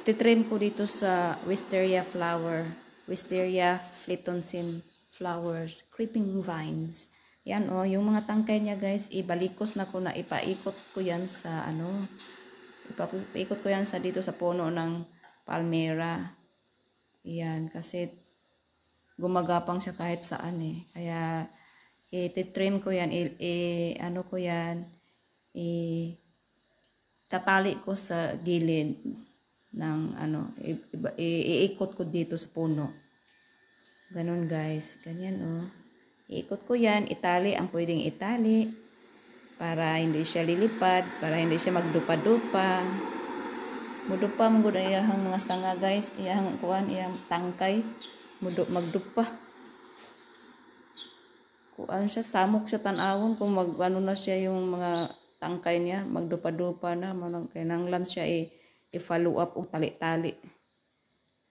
titrim ko dito sa Wisteria flower. Wisteria fleetonsin flowers. Creeping vines. Yan o, yung mga tangkay niya guys, ibalikos na ko na ipaikot ko yan sa ano, ipaikot ko yan sa dito sa puno ng palmera. Yan, kasi gumagapang siya kahit saan eh. Kaya, i-trim ko yan, ano ko yan, tatali ko sa gilid ng ano, iikot ko dito sa puno. Ganun guys, ganyan oh. Iikot ko yan, itali ang pwedeng itali para hindi siya lilipad, para hindi siya magdupa-dupa. Mudupa mo gud iyahang mga sanga guys, iyahang kuan, iyang tangkay, magdupa. Kuan siya, samok siya tanawon kung ano na siya yung mga tangkay niya, magdupa-dupa na, kinanglan siya i-follow up o tali-tali.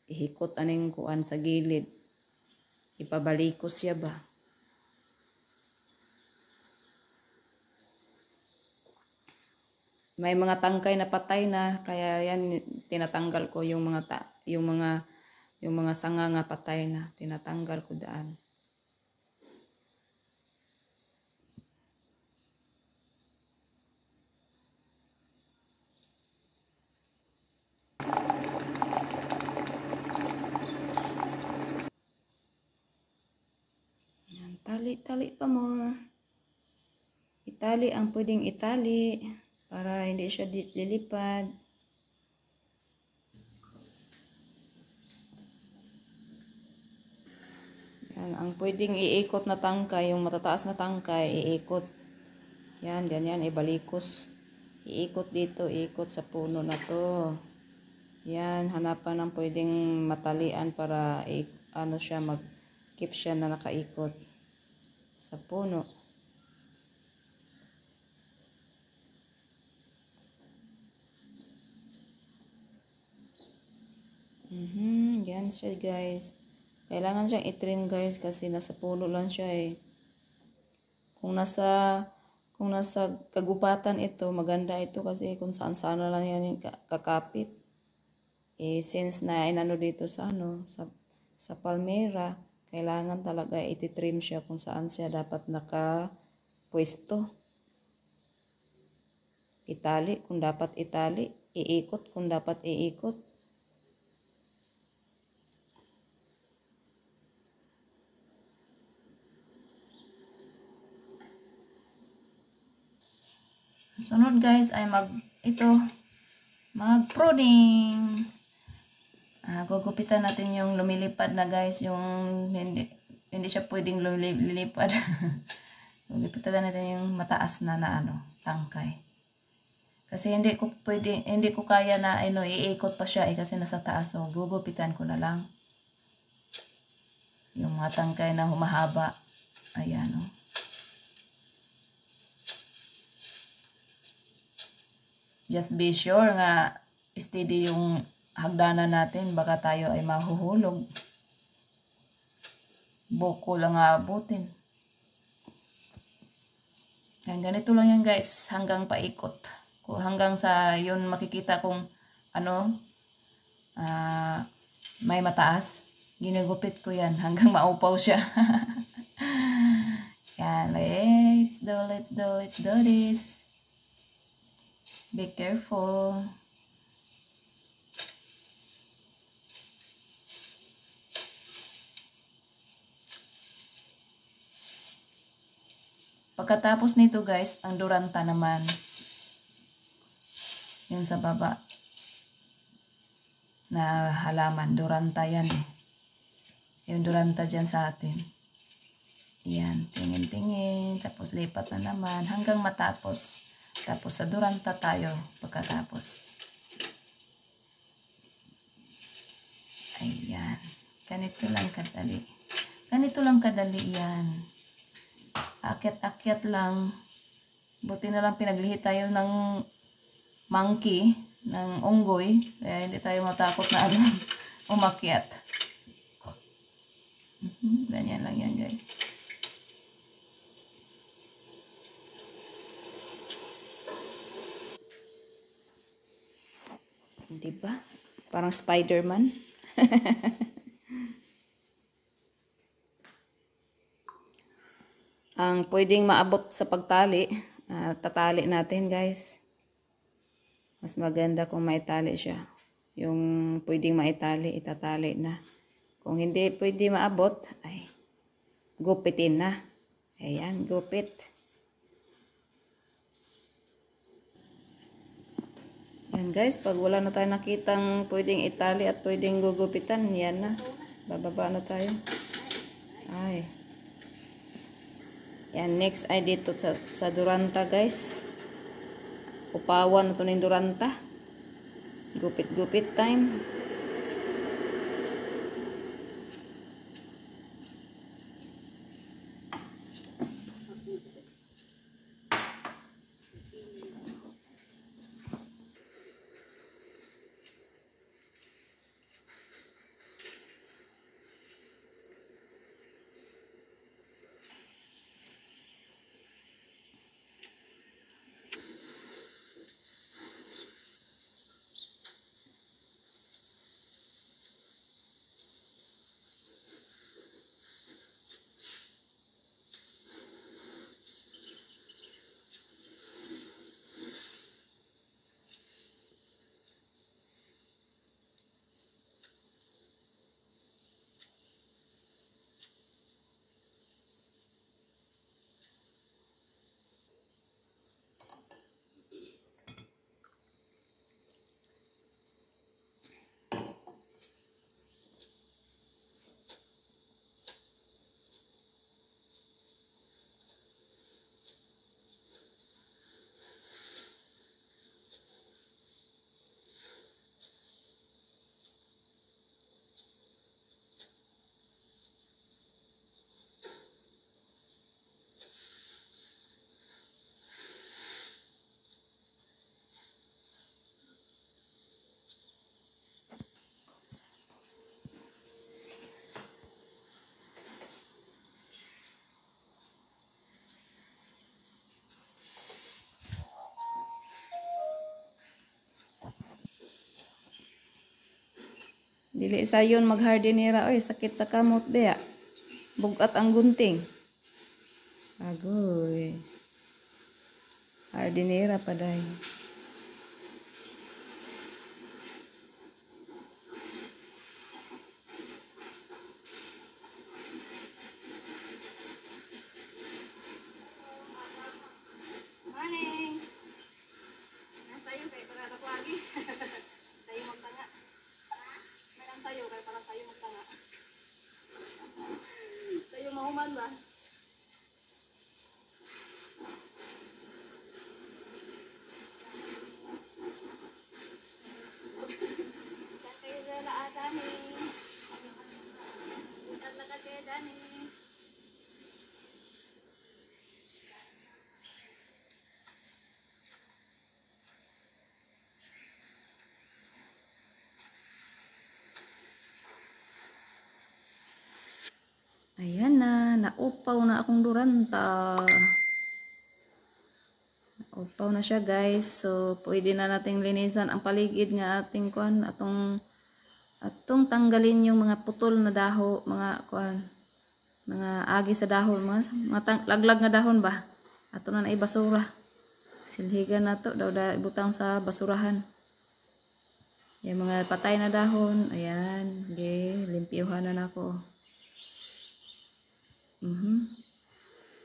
Ihikot aning kuan sa gilid. Ipabalikos siya ba. May mga tangkay na patay na, kaya yan tinatanggal ko yung mga sanga nga patay na, tinatanggal ko daan. Tali-tali pa more. Itali ang pwedeng itali para hindi siya lilipad. Yan, ang pwedeng iikot na tangkay, yung matataas na tangkay, iikot. Yan, ganyan, ibalikos. Iikot dito, iikot sa puno na to. Yan, hanapan ng pwedeng matalian para ano siya, mag-keep siya na nakaikot sa puno. Yan siya guys. Kailangan siyang i-trim guys kasi nasa puno lang siya eh. Kung nasa kagubatan ito, maganda ito kasi kung saan-saan na lang yan kakapit. Eh since na inano dito sa ano, sa palmera, kailangan talaga iti-trim siya kung saan siya dapat nakapwesto. Itali kung dapat itali, iikot kung dapat iikot. Sunod guys ay mag-pruning. Gugupitan natin yung lumilipad na guys, yung hindi siya pwedeng lumilipad. Gugupitan natin yung mataas na ano, tangkay. Kasi hindi ko kaya na ano, iikot pa siya kasi nasa taas. So gugupitan ko na lang. Yung mga tangkay na humahaba. Ayan oh. Just be sure nga steady yung hagdanan natin, baka tayo ay mahuhulog. Buko lang aabutin. Yan, ganito lang yan guys, hanggang paikot. Hanggang sa yun makikita kung ano, may mataas. Ginagupit ko yan hanggang maupaw siya. Yan, let's do this. Be careful. Pagkatapos nito guys, ang duranta naman. Yung sa baba. Na halaman, duranta yan eh. Yung duranta dyan sa atin. Yan, tingin-tingin. Tapos lipat na naman hanggang matapos. Tapos sa duranta tayo pagkatapos. Ayan. Ganito lang kadali. Ganito lang kadali yan. Akyat-akyat lang. Buti na lang pinaglihi tayo ng monkey, ng unggoy. Kaya hindi tayo matakot na ano, umakyat. Ganyan lang yan guys. Diba? Parang Spider-Man. Ang pwedeng maabot sa pagtali, tatali natin guys. Mas maganda kung maitali siya. Yung pwedeng maitali, itatali na. Kung hindi pwede maabot, ay gupitin na. Ayan, gupit. Yan guys, pag wala na tayo nakitang pwedeng itali at pwedeng gugupitan, yan na. Bababa na tayo. Ay. Yan, next ay dito sa duranta guys. Upawan na ito ng duranta. Gupit-gupit time. Dili sayon maghardinera oy, sakit sa kamot beya. Bugat ang gunting. Agoy. Hardinera paday. Morning! Nasayo kayo para ako lagi. Sayo magtanga. Mayroon sayo kayo para sayo magtanga. Sayo mahuman ba? Ikan kayo dala adani. Ikan na kayo dani. Ayan na, naupaw na akong duranta. Naupaw na siya guys. So, pwede na nating linisan ang paligid nga ating kuan, atong tanggalin yung mga putol na daho, mga kuan, mga agi sa dahon, mga laglag na dahon ba? Ato na naibasura. Silhigan na to, daw ibutang sa basurahan. Yung mga patay na dahon, ayan, limpiyuhan na ako.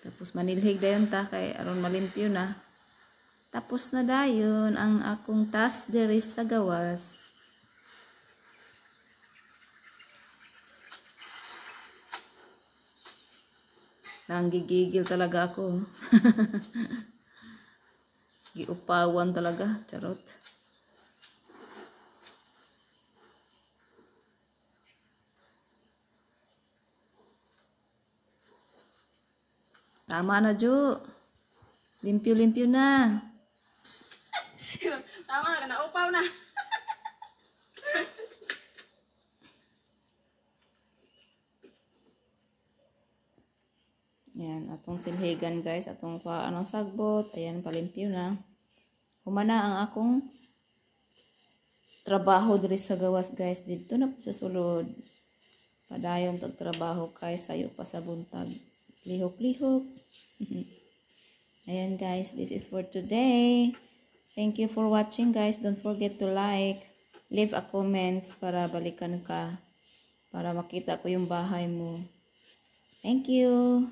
Tapos manilhig dayon ta kay aron malimpyo na. Tapos na dayon ang akong task diri sa gawas. Nanggigigil talaga ako. Giupawan talaga, charot. Tama na, Jo. Limpyo-limpyo na. Tama na, naupaw na. Yan, atong silhigan guys, atong anong sagbot. Ayan, palimpyo na. Humana ang akong trabaho diri sa gawas guys. Dito na po sa sulod. Padayon tog trabaho kay sayo pa sa buntag. Lihok-lihok. Ayan guys, this is for today. Thank you for watching guys. Don't forget to like, leave a comments para balikan ka. Para makita ko yung bahay mo. Thank you.